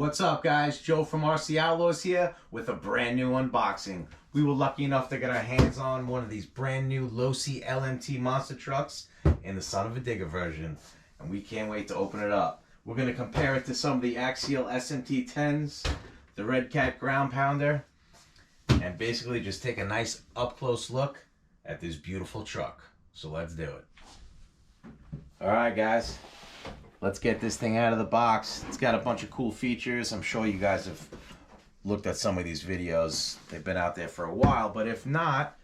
What's up, guys? Joe from RC Outlaws here with a brand new unboxing. We were lucky enough to get our hands on one of these brand new Losi LMT monster trucks in the Son-uva digger version, and we can't wait to open it up. We're going to compare it to some of the Axial SMT-10s, the Redcat Ground Pounder, and basically just take a nice up-close look at this beautiful truck. So let's do it. Alright, guys. Let's get this thing out of the box. It's got a bunch of cool features. I'm sure you guys have looked at some of these videos. They've been out there for a while, but if not,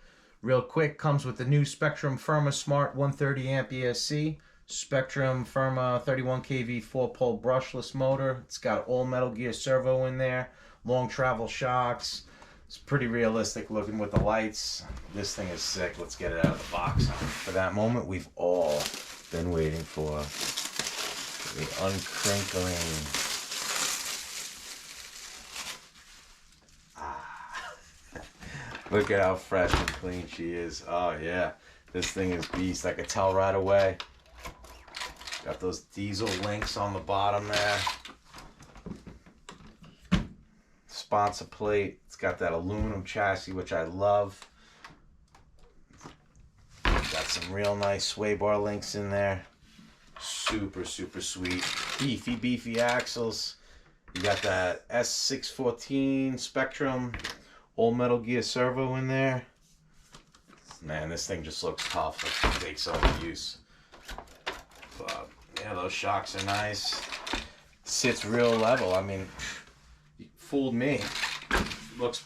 real quick, comes with the new Spectrum Firma Smart 130 amp ESC, Spectrum Firma 31 kV 4-pole brushless motor. It's got all Metal Gear servo in there, long travel shocks. It's pretty realistic looking with the lights. This thing is sick. Let's get it out of the box. For that moment we've all been waiting for. The uncrinkling. Look at how fresh and clean she is. Oh yeah, this thing is beast. I could tell right away. Got those diesel links on the bottom there. Sponsor plate. It's got that aluminum chassis, which I love. Got some real nice sway bar links in there. Super sweet. Beefy axles. You got that S614 Spectrum all Metal Gear servo in there. Man, this thing just looks tough. Let's take some use. But yeah, those shocks are nice. Sits real level. I mean, you fooled me. Looks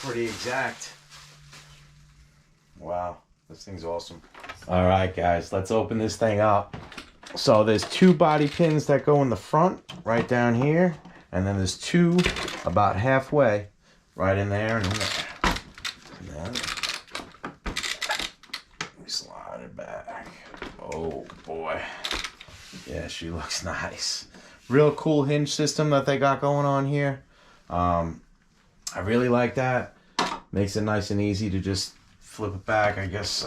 pretty exact. Wow, this thing's awesome. All right, guys, let's open this thing up. So there's two body pins that go in the front, right down here, and then there's two about halfway, right in there and in there. And then we slide it back. Oh boy, yeah, she looks nice. Real cool hinge system that they got going on here. I really like that. Makes it nice and easy to just flip it back. I guess,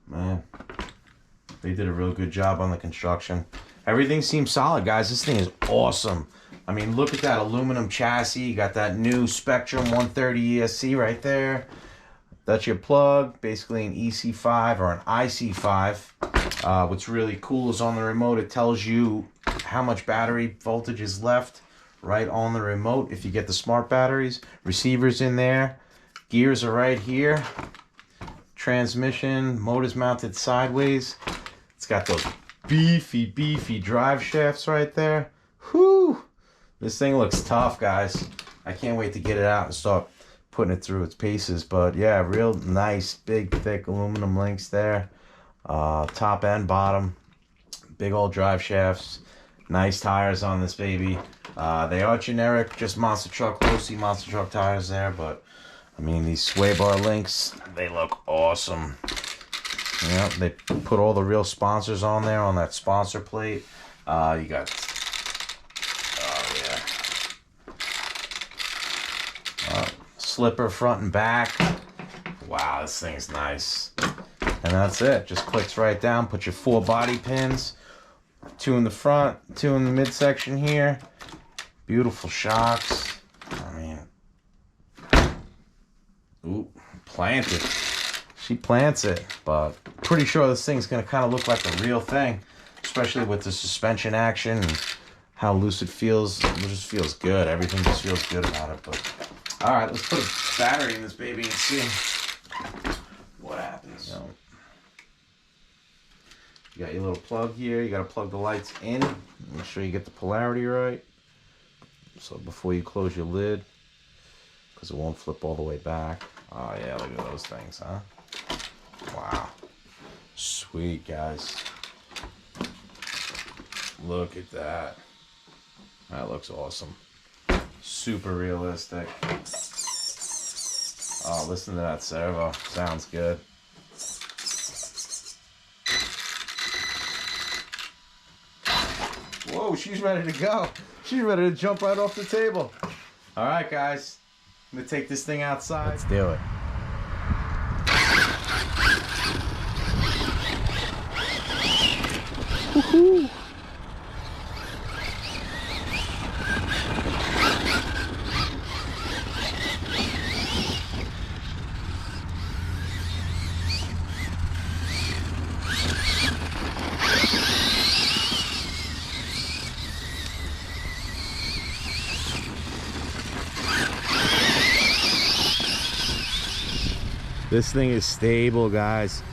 man. They did a real good job on the construction. Everything seems solid, guys. This thing is awesome. I mean, look at that aluminum chassis. You got that new Spectrum 130 ESC right there. That's your plug, basically an EC5 or an IC5. What's really cool is on the remote, it tells you how much battery voltage is left right on the remote if you get the smart batteries. Receivers in there. Gears are right here. Transmission, motors mounted sideways. It's got those beefy drive shafts right there. Whew! This thing looks tough, guys. I can't wait to get it out and start putting it through its paces. But yeah, real nice, big, thick aluminum links there. Top and bottom. Big old drive shafts. Nice tires on this baby. They are generic, just monster truck, Losi monster truck tires there. But, I mean, these sway bar links, they look awesome. Yeah, they put all the real sponsors on there on that sponsor plate. You got, oh yeah, slipper front and back. Wow, this thing's nice. And that's it. Just clicks right down. Put your 4 body pins. 2 in the front, 2 in the midsection here. Beautiful shocks. I mean, ooh, planted. She plants it, but pretty sure this thing's going to kind of look like the real thing, especially with the suspension action and how loose it feels. It just feels good. Everything just feels good about it. But all right, let's put a battery in this baby and see what happens. You got your little plug here. You got to plug the lights in. Make sure you get the polarity right. So before you close your lid, because it won't flip all the way back. Oh yeah, look at those things, huh? Wow. Sweet, guys. Look at that. That looks awesome. Super realistic. Oh, listen to that servo. Sounds good. Whoa, she's ready to go. She's ready to jump right off the table. All right, guys. I'm going to take this thing outside. Let's do it. Woohoo! This thing is stable, guys.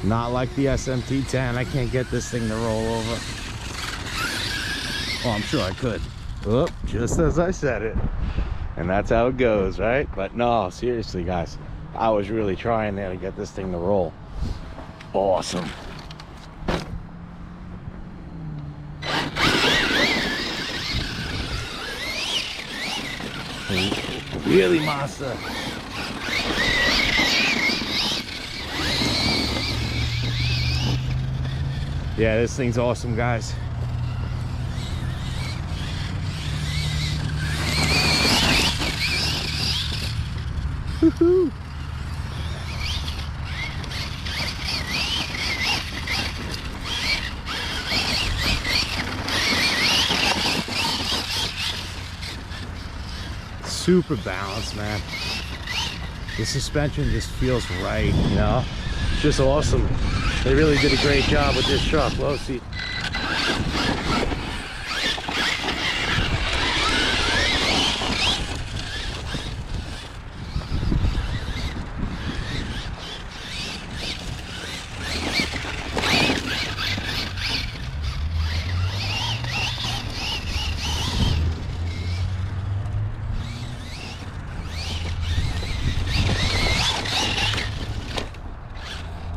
Not like the SMT-10. I can't get this thing to roll over. Oh, I'm sure I could. Oh, just as I said it. And that's how it goes, right? But no, seriously, guys. I was really trying there to get this thing to roll. Awesome. Really monster. Yeah, this thing's awesome, guys. Woohoo! Super balanced, man. The suspension just feels right, you know? It's just awesome. They really did a great job with this truck, Losi.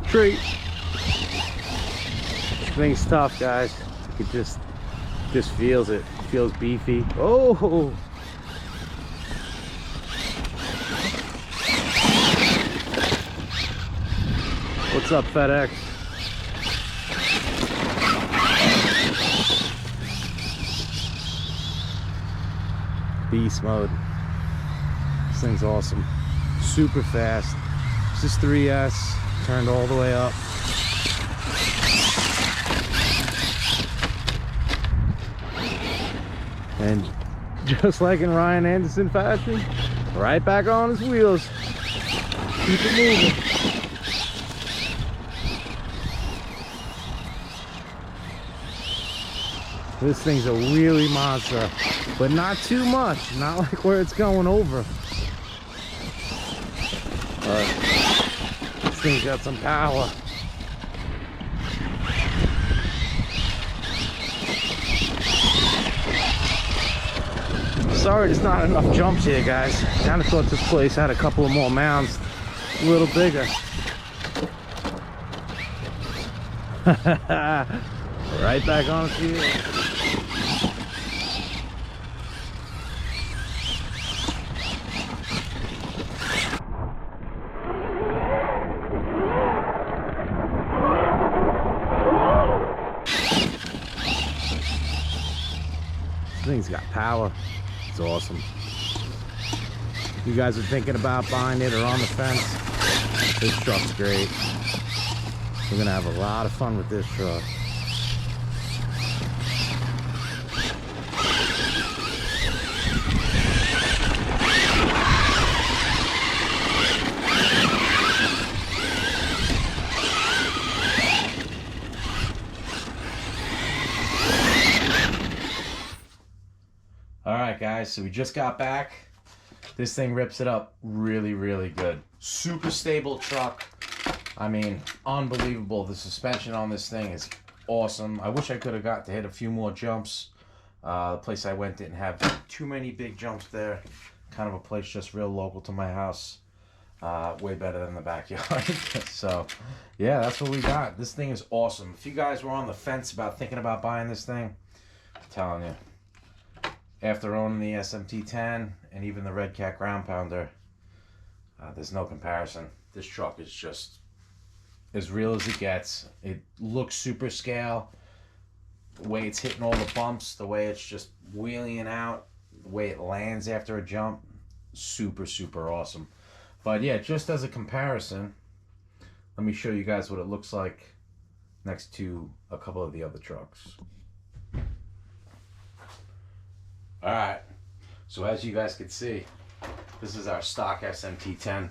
Treat. This thing's tough, guys. It just feels it. It feels beefy. Oh! What's up, FedEx? Beast mode. This thing's awesome. Super fast. This is 3S. Turned all the way up. And just like in Ryan Anderson fashion, right back on his wheels. Keep it moving. This thing's a wheelie monster, but not too much. Not like where it's going over. This thing's got some power. Sorry there's not enough jumps here, guys. Kind of thought this place had a couple of more mounds, a little bigger. Right back on its wheels. This thing's got power. It's awesome. If you guys are thinking about buying it or on the fence, this truck's great. We're gonna have a lot of fun with this truck. Alright guys, so we just got back. This thing rips it up really, really good. Super stable truck. I mean, unbelievable. The suspension on this thing is awesome. I wish I could have got to hit a few more jumps. The place I went didn't have too many big jumps there. Kind of a place just real local to my house. Way better than the backyard. So, yeah, that's what we got. This thing is awesome. If you guys were on the fence about thinking about buying this thing, I'm telling you, after owning the SMT-10 and even the Redcat Ground Pounder, there's no comparison. This truck is just as real as it gets. It looks super scale. The way it's hitting all the bumps, the way it's just wheeling out, the way it lands after a jump, super, super awesome. But yeah, just as a comparison, let me show you guys what it looks like next to a couple of the other trucks. Alright, so as you guys can see, this is our stock SMT-10.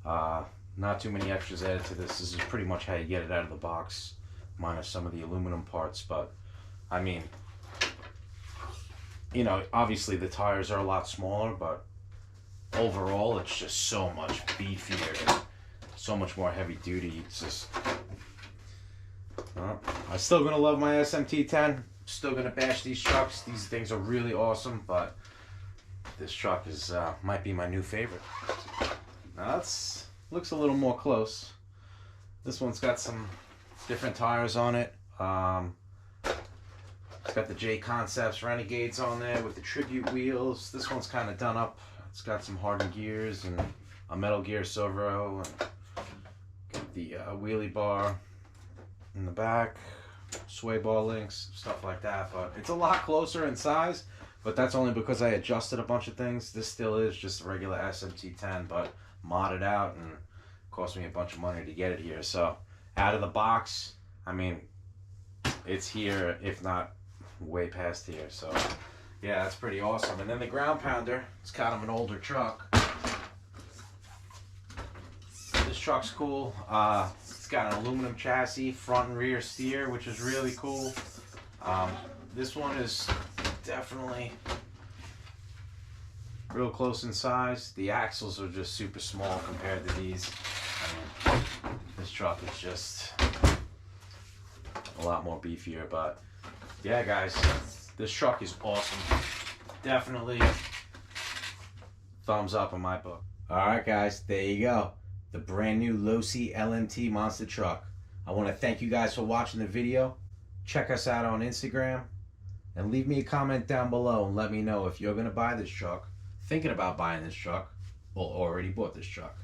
Not too many extras added to this. This is pretty much how you get it out of the box, minus some of the aluminum parts. But, I mean, you know, obviously the tires are a lot smaller, but overall it's just so much beefier. so much more heavy duty. It's just, I'm still gonna love my SMT-10. Still gonna bash these trucks. These things are really awesome, but this truck is might be my new favorite. Now that's looks a little more close. This one's got some different tires on it. It's got the J Concepts Renegades on there with the tribute wheels. This one's kind of done up. It's got some hardened gears and a Metal Gear servo, and got the wheelie bar in the back, sway bar links, stuff like that. But it's a lot closer in size, but that's only because I adjusted a bunch of things. This still is just a regular SMT-10, but modded out, and cost me a bunch of money to get it here. So out of the box, I mean, it's here, if not way past here. So yeah, that's pretty awesome. And then the Ground Pounder, it's kind of an older truck. This truck's cool. It's got an aluminum chassis, front and rear steer, which is really cool. This one is definitely real close in size. The axles are just super small compared to these. I mean, this truck is just a lot more beefier. But yeah, guys, this truck is awesome. Definitely thumbs up in my book. Alright guys, there you go. The brand new Losi LMT monster truck. I want to thank you guys for watching the video. Check us out on Instagram. And leave me a comment down below and let me know if you're going to buy this truck, thinking about buying this truck, or already bought this truck.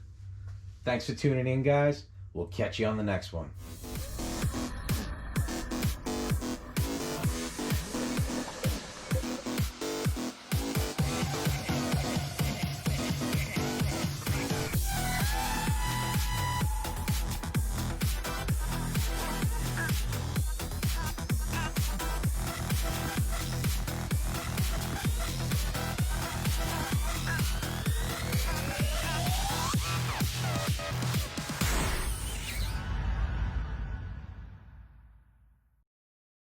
Thanks for tuning in, guys. We'll catch you on the next one.